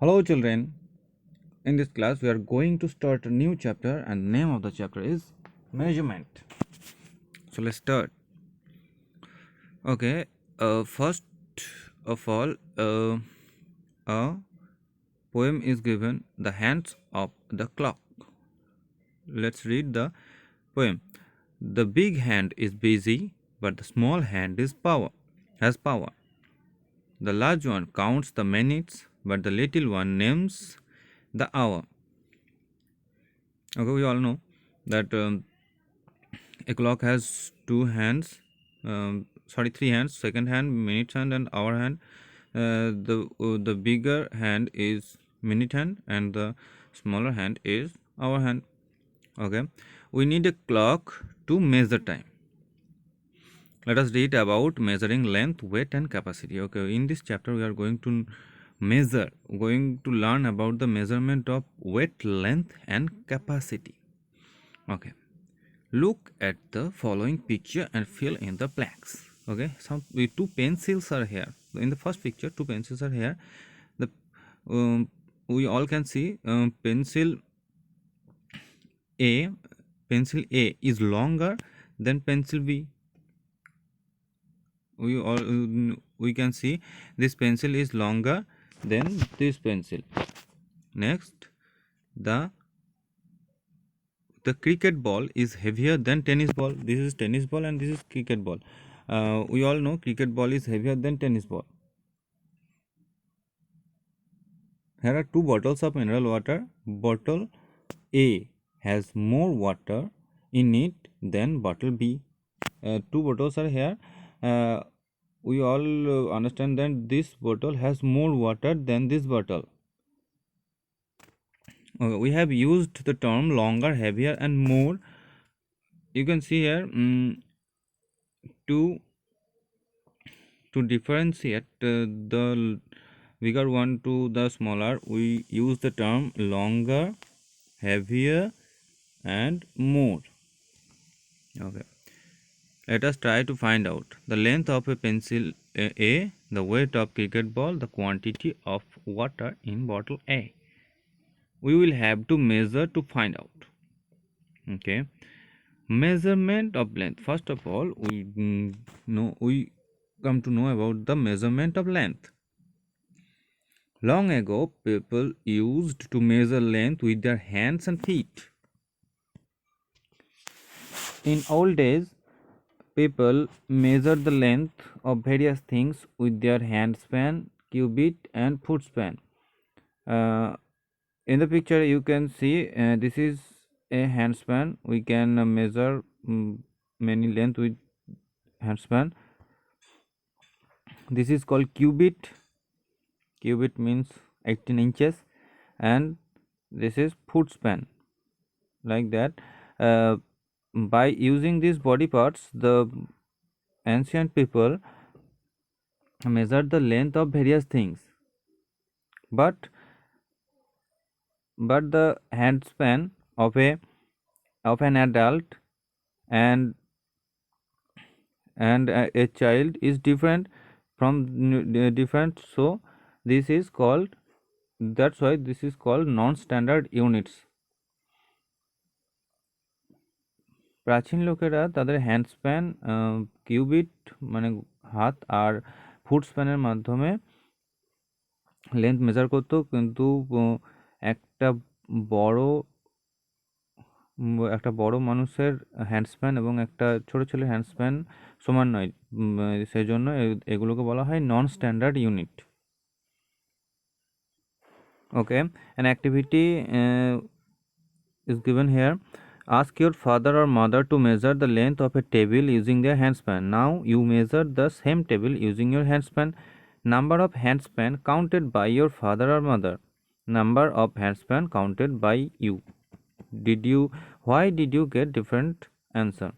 Hello, children. In this class, we are going to start a new chapter, and the name of the chapter is measurement. So, let's start. Okay, first of all, a poem is given, The Hands of the Clock. Let's read the poem. The big hand is busy, but the small hand has power. The large one counts the minutes, but the little one names the hour. Okay, we all know that a clock has two hands, three hands: second hand, minute hand, and hour hand. The bigger hand is minute hand, and the smaller hand is hour hand. Okay, we need a clock to measure time. Let us read about measuring length, weight, and capacity. Okay, in this chapter we are going to learn about the measurement of weight, length, and capacity. Okay, look at the following picture and fill in the blanks. Okay, two pencils are here. In the first picture, two pencils are here. The we all can see A. Pencil A is longer than pencil B. We can see this pencil is longer than this pencil. Next, the cricket ball is heavier than tennis ball. This is tennis ball and this is cricket ball. We all know cricket ball is heavier than tennis ball. Here are two bottles of mineral water. Bottle A has more water in it than bottle B. Two bottles are here. We all understand that this bottle has more water than this bottle. We have used the term longer, heavier, and more. You can see here to differentiate the bigger one to the smaller, we use the term longer, heavier, and more. Okay, let us try to find out the length of a pencil A, the weight of cricket ball, the quantity of water in bottle A. We will have to measure to find out. Okay, measurement of length. First of all, we come to know about the measurement of length. Long ago, people used to measure length with their hands and feet. In old days, people measured the length of various things with their hand span, cubit, and foot span. In the picture, you can see this is a hand span. We can measure many length with hand span. This is called cubit. Cubit means 18 inches, and this is foot span, like that. By using these body parts, the ancient people measured the length of various things, but the hand span of an adult and a child is different from different. So this is called, that's why this is called non-standard units. প্রাচীন লোকেরা তাদের hand span, cubit মানে হাত, আর foot স্প্যানের মাধ্যমে length measure করতো, কিন্তু একটা বড় মানুষের হ্যান্ড স্প্যান এবং একটা ছোট ছেলের হ্যান্ড স্প্যান সমান নয়, সেই জন্য এগুলোকে বলা হয় নন standard unit. Okay, an activity is given here. Ask your father or mother to measure the length of a table using their handspan. Now you measure the same table using your handspan. Number of handspan counted by your father or mother. Number of handspan counted by you. Why did you get different answer?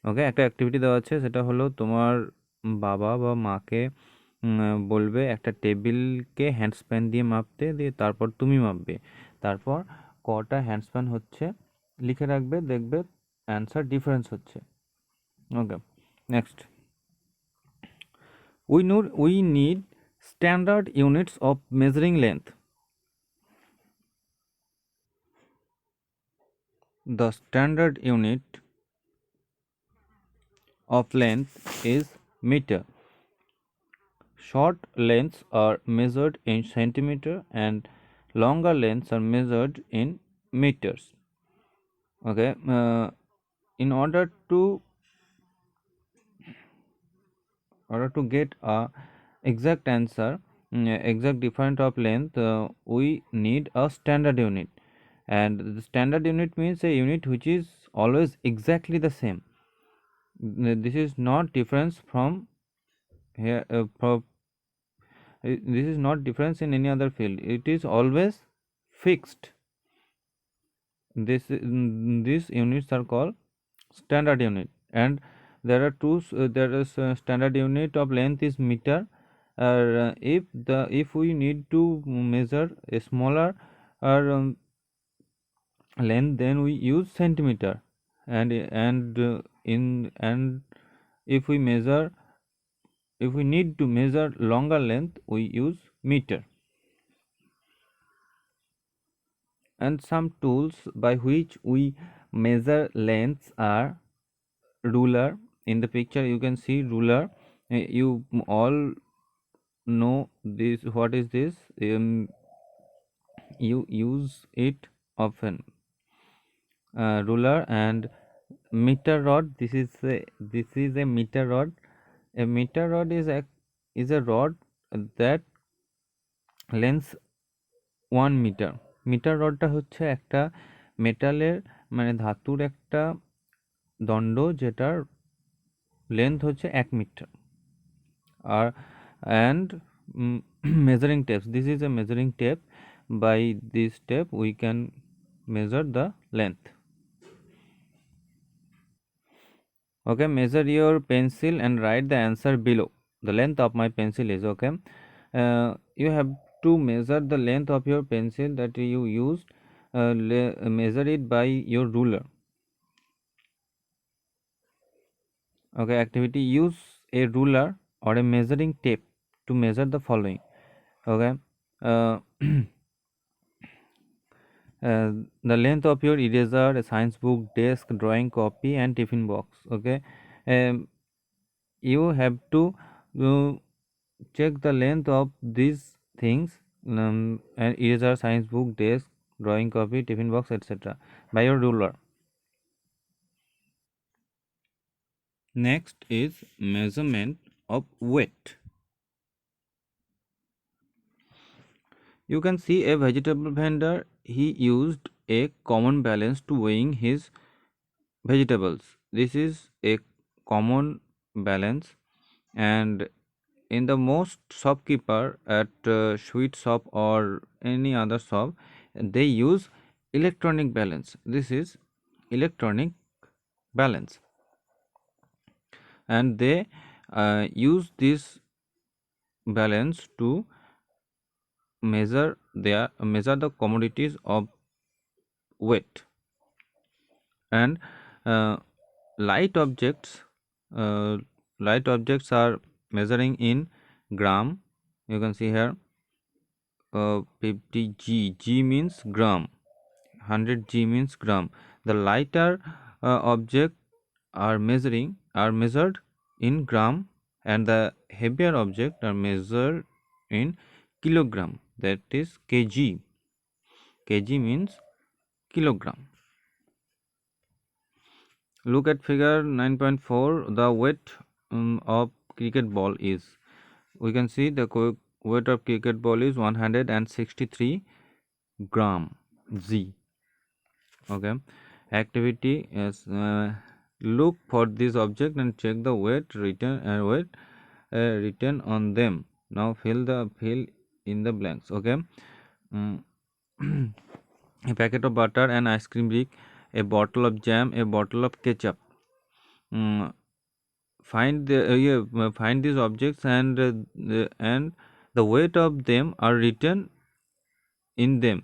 ওকে, একটা activity দেওয়া আছে, সেটা হলো তোমার বাবা বা মাকে বলবে একটা টেবিলকে হ্যান্ডস্প্যান দিয়ে মাপতে, দিয়ে তারপর তুমি মাপবে, তারপর কটা হ্যান্ডস্প্যান হচ্ছে লিখে রাখবে, দেখবে অ্যান্সার ডিফারেন্স হচ্ছে। Okay, next, we need standard units of measuring length. The standard unit of length is meter. Short lengths are measured in centimeter and longer lengths are measured in meters. Okay, in order to get a exact answer, exact difference of length, we need a standard unit, and the standard unit means a unit which is always exactly the same. This is not difference from here. This is not difference in any other field. It is always fixed. These units are called standard unit, and there are two. There is standard unit of length is meter. If we need to measure a smaller length, then we use centimeter, and if we measure, if we need to measure longer length, we use meter. And some tools by which we measure lengths are ruler. In the picture you can see ruler. You all know this, what is this. You use it often. Ruler and meter rod. This is a meter rod. A meter rod is a rod that length 1 metre. Metre রডটা হচ্ছে একটা মেটালের মানে ধাতুর একটা দণ্ড যেটার length হচ্ছে 1 মিটার। আর and measuring tapes, this is a measuring tape. By this tape we can measure the length. Okay, measure your pencil and write the answer below. The length of my pencil is, okay, you have to measure the length of your pencil that you used. Measure it by your ruler. Okay, activity, use a ruler or a measuring tape to measure the following. Okay, the length of your eraser, a science book, desk, drawing copy and tiffin box. Okay, you have to check the length of these things, and eraser, science book, desk, drawing copy, tiffin box, etc. by your ruler. Next is measurement of weight. You can see a vegetable vendor. He used a common balance to weighing his vegetables. This is a common balance, and in the most shopkeeper at sweet shop or any other shop, they use electronic balance. This is electronic balance, and they use this balance to measure the commodities of weight. And light objects are measuring in gram. You can see here 50 g means gram, 100 g means gram. The lighter object are measured in gram, and the heavier object are measured in kilogram, that is kg. Kg means kilogram. Look at figure 9.4. The weight of cricket ball is, we can see the weight of cricket ball is 163 gram g. Okay, activity is look for this object and check the weight written on them. Now fill in the blanks. Okay, a packet of butter, an ice cream brick, a bottle of jam, a bottle of ketchup. Find these objects, and the weight of them are written in them.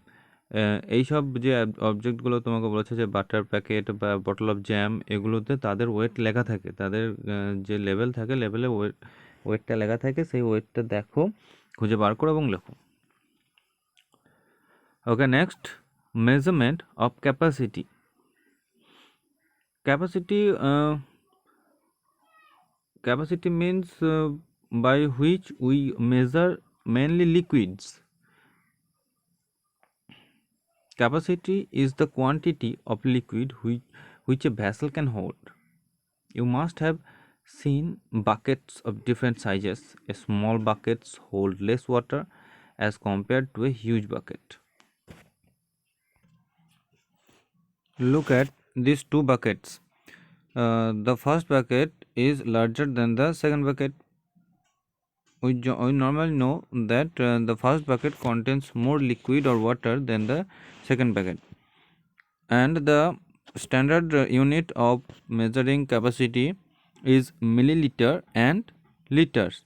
এইসব যে অবজেক্টগুলো তোমাকে বলেছে যে butter packet বা bottle of jam, এগুলোতে তাদের wait লেখা থাকে, তাদের যে লেভেল থাকে, লেভেলে ওয়েটটা লেখা থাকে, সেই ওয়েটটা দেখো, খুঁজে বার করো এবং লেখো। Okay, next, measurement of capacity. Capacity means by which we measure mainly liquids. Capacity is the quantity of liquid which a vessel can hold. You must have seen buckets of different sizes. A small buckets hold less water as compared to a huge bucket. Look at these two buckets. The first bucket is larger than the second bucket. We normally know that the first bucket contains more liquid or water than the second bucket, and the standard unit of measuring capacity is milliliter and liters.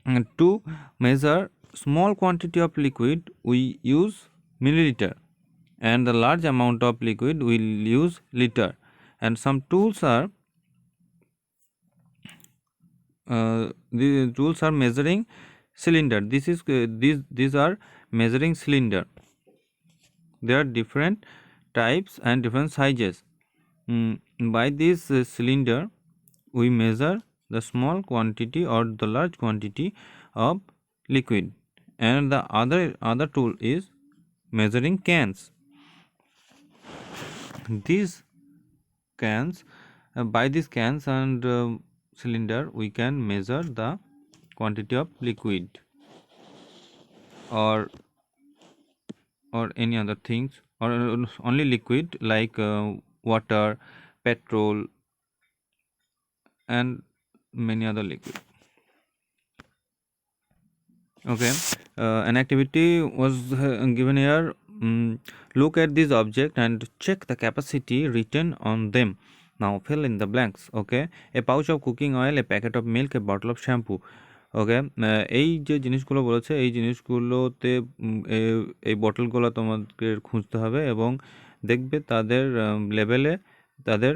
And to measure small quantity of liquid we use milliliter, and the large amount of liquid we will use liter. And some tools are the tools are measuring cylinder. These are measuring cylinder. There are different types and different sizes. By this cylinder we measure the small quantity or the large quantity of liquid. And the other tool is measuring cans. These cans, by these cans and cylinder we can measure the quantity of liquid or any other things, or only liquid like water, petrol and many other liquid. Okay, an activity was given here. Look at this object and check the capacity written on them. Now fill in the blanks. Okay, a pouch of cooking oil, a packet of milk, a bottle of shampoo. ওকে, এই যে জিনিসগুলো বলেছে এই জিনিসগুলোতে এই বটলগুলো তোমাকে খুঁজতে হবে এবং দেখবে তাদের লেবেলে তাদের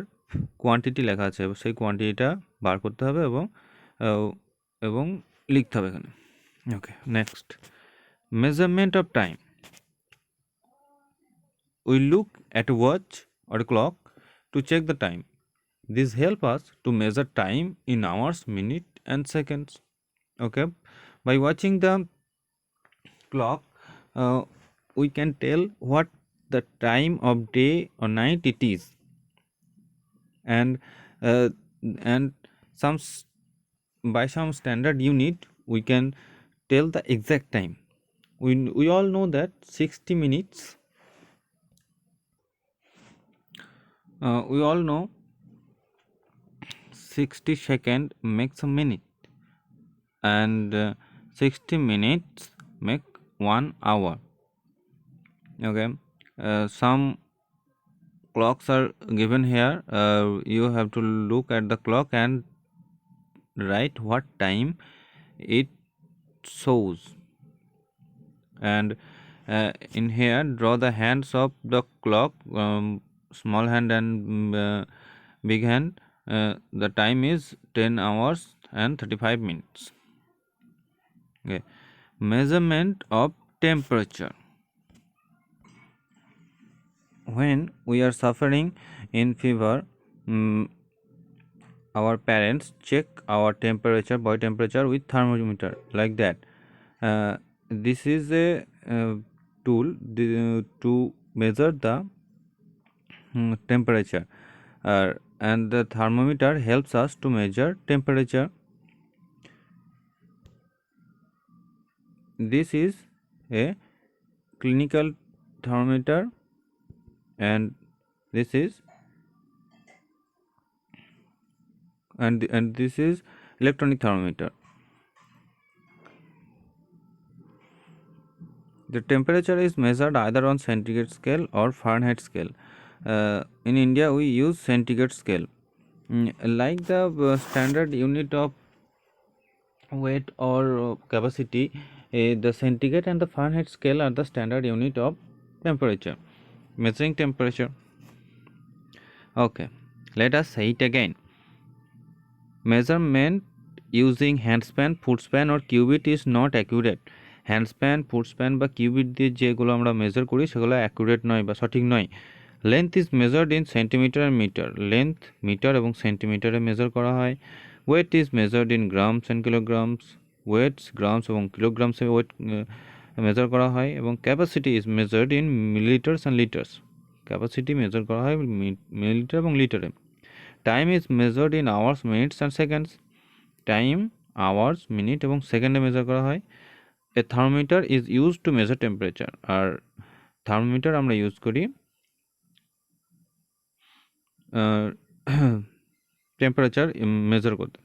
কোয়ান্টিটি লেখা আছে, সেই কোয়ান্টিটিটা বার করতে হবে এবং লিখতে হবে এখানে। Okay, next, measurement of time. We look at a watch or a clock to check the time. This help us to measure time in hours, minutes and seconds. Okay, by watching the clock we can tell what the time of day or night it is, and by some standard unit we can tell the exact time. We all know that 60 minutes, we all know 60 seconds makes a minute, and 60 minutes make 1 hour. Okay, some clocks are given here. You have to look at the clock and write what time it shows, and in here draw the hands of the clock, small hand and big hand. The time is 10 hours and 35 minutes. Okay, measurement of temperature. When we are suffering in fever, our parents check our temperature, body temperature with thermometer like that. This is a tool to measure the temperature, and the thermometer helps us to measure temperature. This is a clinical thermometer, and this is this is electronic thermometer. The temperature is measured either on centigrade scale or Fahrenheit scale. In India we use centigrade scale. Like the standard unit of weight or capacity, the centigrade and the Fahrenheit scale are the standard unit of temperature, measuring temperature. Okay, let us say it again. Measurement using handspan, footspan or cubit is not accurate. Handspan, ফুটস্প্যান বা cubit দিয়ে যেগুলো আমরা measure করি সেগুলো accurate নয় বা সঠিক নয়। Length is measured in centimetre and metre, length metre এবং সেন্টিমিটারে মেজার করা হয়। Weight is measured in grams and kilograms, weights grams এবং কিলোগ্রামসে ওয়েট মেজার করা হয়। এবং capacity is measured in millilitres and litres, capacity measure করা হয় মিলিলিটার এবং লিটারে। Time is measured in hours, minutes and seconds, time hours, minute এবং সেকেন্ডে মেজার করা হয়। A thermometer is use to measure temperature, R thermometer আমরা use করি temperature measure করতে।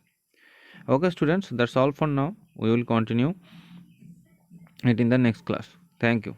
Okay students, that's all for now. We will continue it in the next class. Thank you.